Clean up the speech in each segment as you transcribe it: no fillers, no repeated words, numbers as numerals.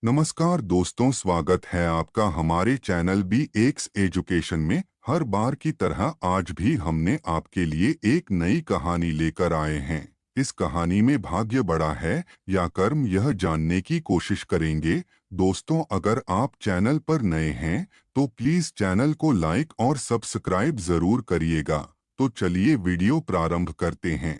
नमस्कार दोस्तों, स्वागत है आपका हमारे चैनल बी एक्स एजुकेशन में। हर बार की तरह आज भी हमने आपके लिए एक नई कहानी लेकर आए हैं। इस कहानी में भाग्य बड़ा है या कर्म, यह जानने की कोशिश करेंगे। दोस्तों, अगर आप चैनल पर नए हैं तो प्लीज चैनल को लाइक और सब्सक्राइब जरूर करिएगा। तो चलिए वीडियो प्रारंभ करते हैं।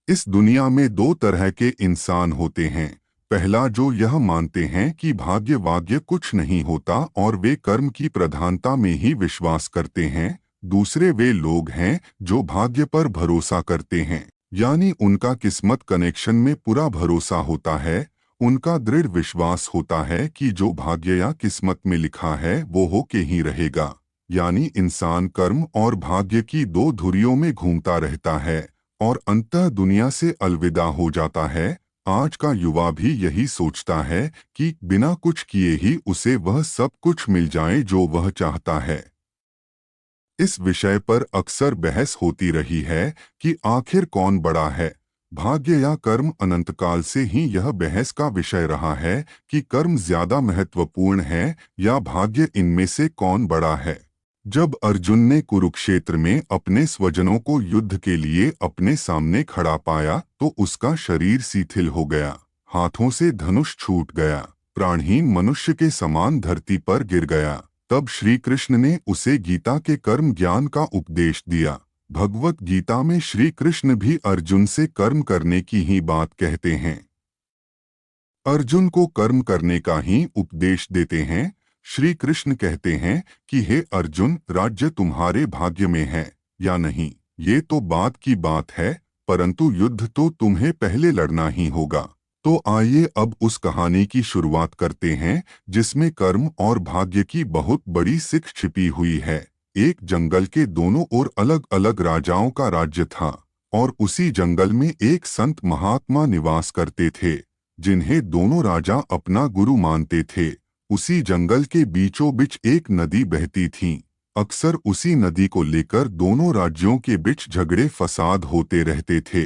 इस दुनिया में दो तरह के इंसान होते हैं। पहला, जो यह मानते हैं कि भाग्य वाग्य कुछ नहीं होता और वे कर्म की प्रधानता में ही विश्वास करते हैं। दूसरे वे लोग हैं जो भाग्य पर भरोसा करते हैं, यानी उनका किस्मत कनेक्शन में पूरा भरोसा होता है। उनका दृढ़ विश्वास होता है कि जो भाग्य या किस्मत में लिखा है वो हो के ही रहेगा। यानी इंसान कर्म और भाग्य की दो धुरियों में घूमता रहता है और अंततः दुनिया से अलविदा हो जाता है। आज का युवा भी यही सोचता है कि बिना कुछ किए ही उसे वह सब कुछ मिल जाए जो वह चाहता है। इस विषय पर अक्सर बहस होती रही है कि आखिर कौन बड़ा है, भाग्य या कर्म। अनंतकाल से ही यह बहस का विषय रहा है कि कर्म ज्यादा महत्वपूर्ण है या भाग्य, इनमें से कौन बड़ा है। जब अर्जुन ने कुरुक्षेत्र में अपने स्वजनों को युद्ध के लिए अपने सामने खड़ा पाया तो उसका शरीर शिथिल हो गया, हाथों से धनुष छूट गया, प्राणहीन मनुष्य के समान धरती पर गिर गया। तब श्री कृष्ण ने उसे गीता के कर्म ज्ञान का उपदेश दिया। भगवत गीता में श्री कृष्ण भी अर्जुन से कर्म करने की ही बात कहते हैं, अर्जुन को कर्म करने का ही उपदेश देते हैं। श्री कृष्ण कहते हैं कि हे अर्जुन, राज्य तुम्हारे भाग्य में है या नहीं ये तो बात की बात है, परंतु युद्ध तो तुम्हें पहले लड़ना ही होगा। तो आइए अब उस कहानी की शुरुआत करते हैं जिसमें कर्म और भाग्य की बहुत बड़ी सीख छिपी हुई है। एक जंगल के दोनों ओर अलग अलग राजाओं का राज्य था और उसी जंगल में एक संत महात्मा निवास करते थे जिन्हें दोनों राजा अपना गुरु मानते थे। उसी जंगल के बीचों बीच एक नदी बहती थी। अक्सर उसी नदी को लेकर दोनों राज्यों के बीच झगड़े फसाद होते रहते थे।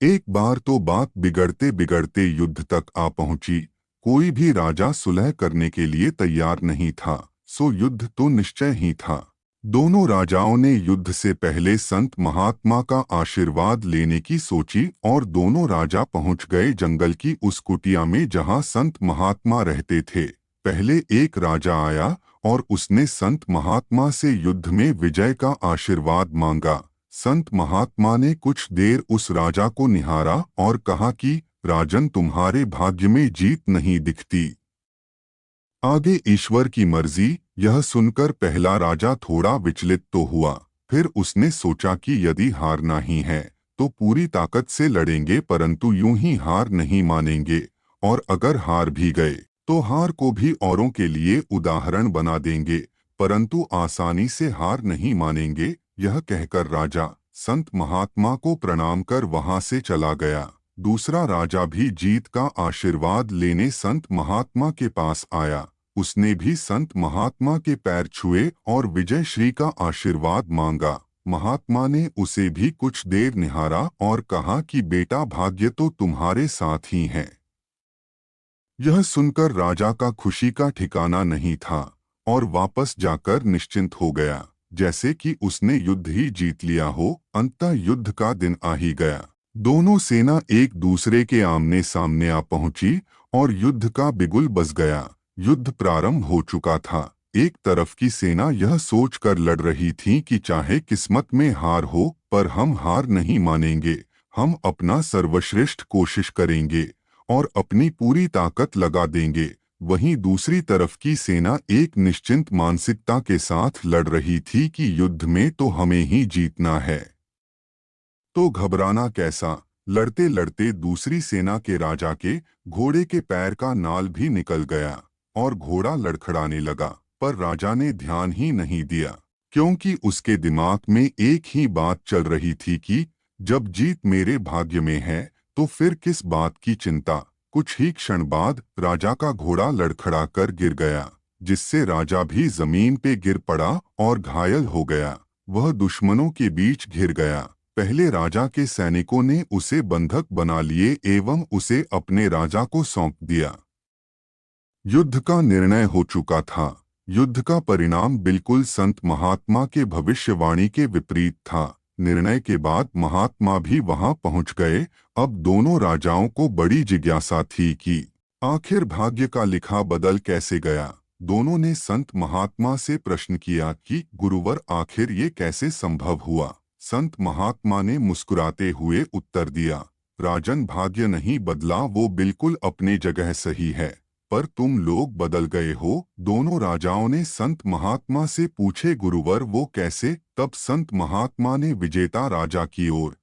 एक बार तो बात बिगड़ते बिगड़ते युद्ध तक आ पहुंची। कोई भी राजा सुलह करने के लिए तैयार नहीं था, सो युद्ध तो निश्चय ही था। दोनों राजाओं ने युद्ध से पहले संत महात्मा का आशीर्वाद लेने की सोची और दोनों राजा पहुंच गए जंगल की उस कुटिया में जहां संत महात्मा रहते थे। पहले एक राजा आया और उसने संत महात्मा से युद्ध में विजय का आशीर्वाद मांगा। संत महात्मा ने कुछ देर उस राजा को निहारा और कहा कि राजन, तुम्हारे भाग्य में जीत नहीं दिखती, आगे ईश्वर की मर्जी। यह सुनकर पहला राजा थोड़ा विचलित तो हुआ, फिर उसने सोचा कि यदि हारना ही है तो पूरी ताकत से लड़ेंगे, परंतु यूं ही हार नहीं मानेंगे, और अगर हार भी गए तो हार को भी औरों के लिए उदाहरण बना देंगे, परंतु आसानी से हार नहीं मानेंगे। यह कहकर राजा संत महात्मा को प्रणाम कर वहां से चला गया। दूसरा राजा भी जीत का आशीर्वाद लेने संत महात्मा के पास आया। उसने भी संत महात्मा के पैर छुए और विजय श्री का आशीर्वाद मांगा। महात्मा ने उसे भी कुछ देर निहारा और कहा कि बेटा, भाग्य तो तुम्हारे साथ ही है। यह सुनकर राजा का खुशी का ठिकाना नहीं था और वापस जाकर निश्चिंत हो गया, जैसे कि उसने युद्ध ही जीत लिया हो। अंततः युद्ध का दिन आ ही गया। दोनों सेना एक दूसरे के आमने सामने आ पहुंची और युद्ध का बिगुल बज गया। युद्ध प्रारंभ हो चुका था। एक तरफ की सेना यह सोचकर लड़ रही थी कि चाहे किस्मत में हार हो पर हम हार नहीं मानेंगे, हम अपना सर्वश्रेष्ठ कोशिश करेंगे और अपनी पूरी ताकत लगा देंगे। वहीं दूसरी तरफ की सेना एक निश्चिंत मानसिकता के साथ लड़ रही थी कि युद्ध में तो हमें ही जीतना है, तो घबराना कैसा। लड़ते लड़ते दूसरी सेना के राजा के घोड़े के पैर का नाल भी निकल गया और घोड़ा लड़खड़ाने लगा, पर राजा ने ध्यान ही नहीं दिया, क्योंकि उसके दिमाग में एक ही बात चल रही थी कि जब जीत मेरे भाग्य में है तो फिर किस बात की चिंता। कुछ ही क्षण बाद राजा का घोड़ा लड़खड़ा कर गिर गया, जिससे राजा भी जमीन पे गिर पड़ा और घायल हो गया। वह दुश्मनों के बीच घिर गया, पहले राजा के सैनिकों ने उसे बंधक बना लिए एवं उसे अपने राजा को सौंप दिया। युद्ध का निर्णय हो चुका था। युद्ध का परिणाम बिल्कुल संत महात्मा के भविष्यवाणी के विपरीत था। निर्णय के बाद महात्मा भी वहां पहुंच गए। अब दोनों राजाओं को बड़ी जिज्ञासा थी कि आखिर भाग्य का लिखा बदल कैसे गया। दोनों ने संत महात्मा से प्रश्न किया कि गुरुवर आखिर ये कैसे संभव हुआ। संत महात्मा ने मुस्कुराते हुए उत्तर दिया, राजन भाग्य नहीं बदला, वो बिल्कुल अपने जगह सही है, पर तुम लोग बदल गए हो। दोनों राजाओं ने संत महात्मा से पूछे गुरुवर वो कैसे। तब संत महात्मा ने विजेता राजा की ओर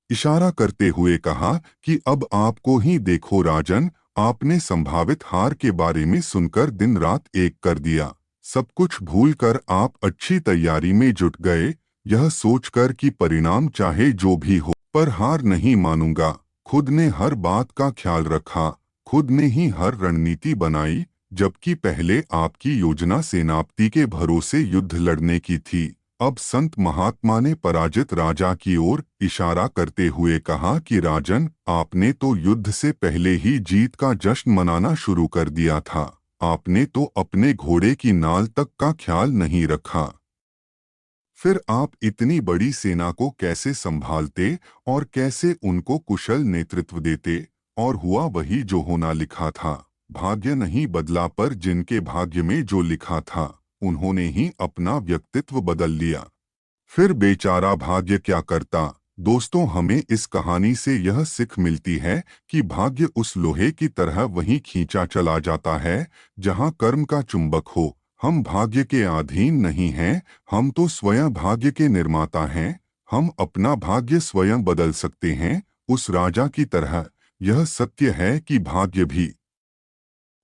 इशारा करते हुए कहा कि अब आपको ही देखो राजन, आपने संभावित हार के बारे में सुनकर दिन रात एक कर दिया। सब कुछ भूलकर आप अच्छी तैयारी में जुट गए, यह सोचकर कि परिणाम चाहे जो भी हो पर हार नहीं मानूंगा। खुद ने हर बात का ख्याल रखा, खुद ने ही हर रणनीति बनाई, जबकि पहले आपकी योजना सेनापति के भरोसे युद्ध लड़ने की थी। अब संत महात्मा ने पराजित राजा की ओर इशारा करते हुए कहा कि राजन, आपने तो युद्ध से पहले ही जीत का जश्न मनाना शुरू कर दिया था। आपने तो अपने घोड़े की नाल तक का ख्याल नहीं रखा। फिर आप इतनी बड़ी सेना को कैसे संभालते और कैसे उनको कुशल नेतृत्व देते। और हुआ वही जो होना लिखा था। भाग्य नहीं बदला, पर जिनके भाग्य में जो लिखा था उन्होंने ही अपना व्यक्तित्व बदल लिया। फिर बेचारा भाग्य क्या करता। दोस्तों, हमें इस कहानी से यह सीख मिलती है कि भाग्य उस लोहे की तरह वहीं खींचा चला जाता है जहां कर्म का चुंबक हो। हम भाग्य के अधीन नहीं हैं, हम तो स्वयं भाग्य के निर्माता हैं। हम अपना भाग्य स्वयं बदल सकते हैं। उस राजा की तरह यह सत्य है कि भाग्य भी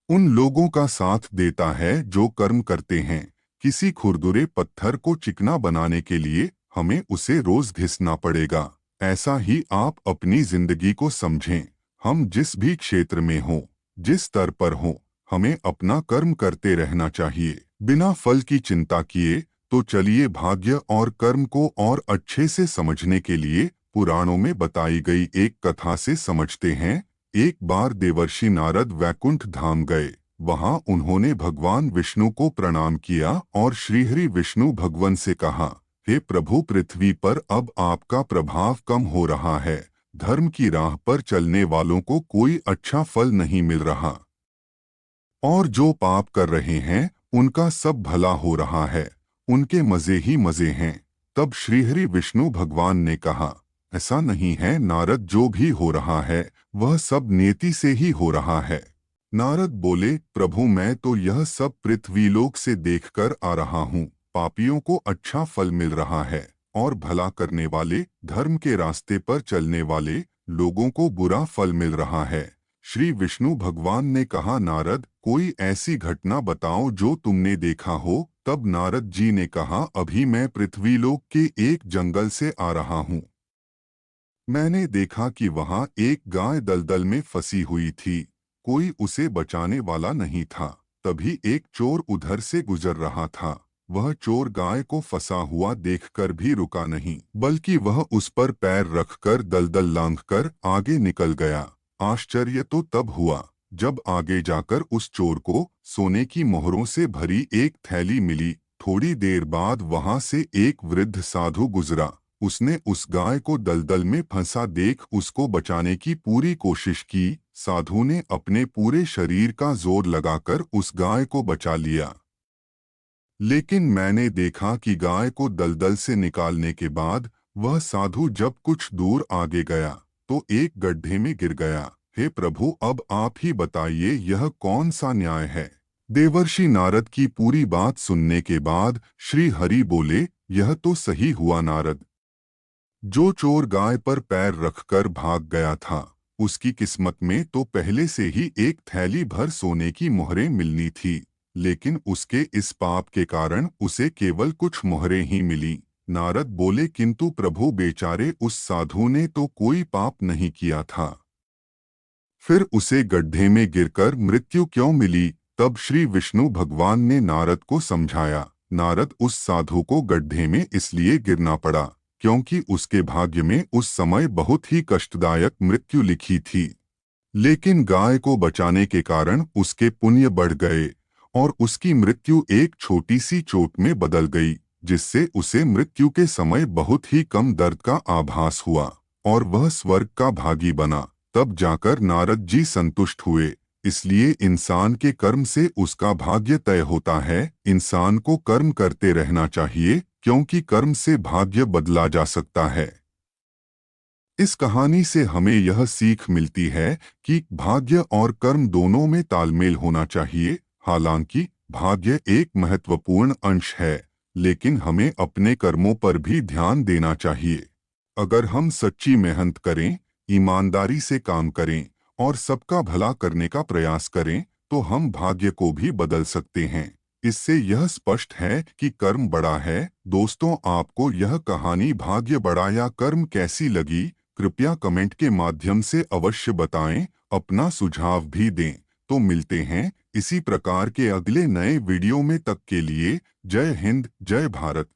उन लोगों का साथ देता है जो कर्म करते हैं। किसी खुरदुरे पत्थर को चिकना बनाने के लिए हमें उसे रोज घिसना पड़ेगा। ऐसा ही आप अपनी जिंदगी को समझें। हम जिस भी क्षेत्र में हों, जिस स्तर पर हों, हमें अपना कर्म करते रहना चाहिए बिना फल की चिंता किए। तो चलिए भाग्य और कर्म को और अच्छे से समझने के लिए पुराणों में बताई गई एक कथा से समझते हैं। एक बार देवर्षि नारद वैकुंठ धाम गए। वहां उन्होंने भगवान विष्णु को प्रणाम किया और श्रीहरि विष्णु भगवान से कहा, हे प्रभु, पृथ्वी पर अब आपका प्रभाव कम हो रहा है। धर्म की राह पर चलने वालों को कोई अच्छा फल नहीं मिल रहा और जो पाप कर रहे हैं उनका सब भला हो रहा है। उनके मजे ही मजे हैं। तब श्रीहरि विष्णु भगवान ने कहा, ऐसा नहीं है नारद, जो भी हो रहा है वह सब नियति से ही हो रहा है। नारद बोले, प्रभु, मैं तो यह सब पृथ्वीलोक से देखकर आ रहा हूँ। पापियों को अच्छा फल मिल रहा है और भला करने वाले, धर्म के रास्ते पर चलने वाले लोगों को बुरा फल मिल रहा है। श्री विष्णु भगवान ने कहा, नारद, कोई ऐसी घटना बताओ जो तुमने देखा हो। तब नारद जी ने कहा, अभी मैं पृथ्वीलोक के एक जंगल से आ रहा हूँ। मैंने देखा कि वहां एक गाय दलदल में फंसी हुई थी। कोई उसे बचाने वाला नहीं था। तभी एक चोर उधर से गुजर रहा था। वह चोर गाय को फंसा हुआ देखकर भी रुका नहीं, बल्कि वह उस पर पैर रखकर दलदल लांघकर आगे निकल गया। आश्चर्य तो तब हुआ जब आगे जाकर उस चोर को सोने की मोहरों से भरी एक थैली मिली। थोड़ी देर बाद वहां से एक वृद्ध साधु गुजरा। उसने उस गाय को दलदल में फंसा देख उसको बचाने की पूरी कोशिश की। साधु ने अपने पूरे शरीर का जोर लगाकर उस गाय को बचा लिया। लेकिन मैंने देखा कि गाय को दलदल से निकालने के बाद वह साधु जब कुछ दूर आगे गया तो एक गड्ढे में गिर गया। हे प्रभु, अब आप ही बताइए यह कौन सा न्याय है। देवर्षि नारद की पूरी बात सुनने के बाद श्री हरि बोले, यह तो सही हुआ नारद। जो चोर गाय पर पैर रखकर भाग गया था उसकी किस्मत में तो पहले से ही एक थैली भर सोने की मोहरें मिलनी थी, लेकिन उसके इस पाप के कारण उसे केवल कुछ मोहरें ही मिली। नारद बोले, किंतु प्रभु, बेचारे उस साधु ने तो कोई पाप नहीं किया था, फिर उसे गड्ढे में गिरकर मृत्यु क्यों मिली। तब श्री विष्णु भगवान ने नारद को समझाया, नारद, उस साधु को गड्ढे में इसलिए गिरना पड़ा क्योंकि उसके भाग्य में उस समय बहुत ही कष्टदायक मृत्यु लिखी थी। लेकिन गाय को बचाने के कारण उसके पुण्य बढ़ गए और उसकी मृत्यु एक छोटी सी चोट में बदल गई, जिससे उसे मृत्यु के समय बहुत ही कम दर्द का आभास हुआ और वह स्वर्ग का भागी बना। तब जाकर नारद जी संतुष्ट हुए। इसलिए इंसान के कर्म से उसका भाग्य तय होता है। इंसान को कर्म करते रहना चाहिए, क्योंकि कर्म से भाग्य बदला जा सकता है। इस कहानी से हमें यह सीख मिलती है कि भाग्य और कर्म दोनों में तालमेल होना चाहिए। हालांकि भाग्य एक महत्वपूर्ण अंश है, लेकिन हमें अपने कर्मों पर भी ध्यान देना चाहिए। अगर हम सच्ची मेहनत करें, ईमानदारी से काम करें और सबका भला करने का प्रयास करें, तो हम भाग्य को भी बदल सकते हैं। इससे यह स्पष्ट है कि कर्म बड़ा है। दोस्तों, आपको यह कहानी भाग्य बड़ा या कर्म कैसी लगी? कृपया कमेंट के माध्यम से अवश्य बताएं, अपना सुझाव भी दें। तो मिलते हैं इसी प्रकार के अगले नए वीडियो में। तक के लिए जय हिंद, जय भारत।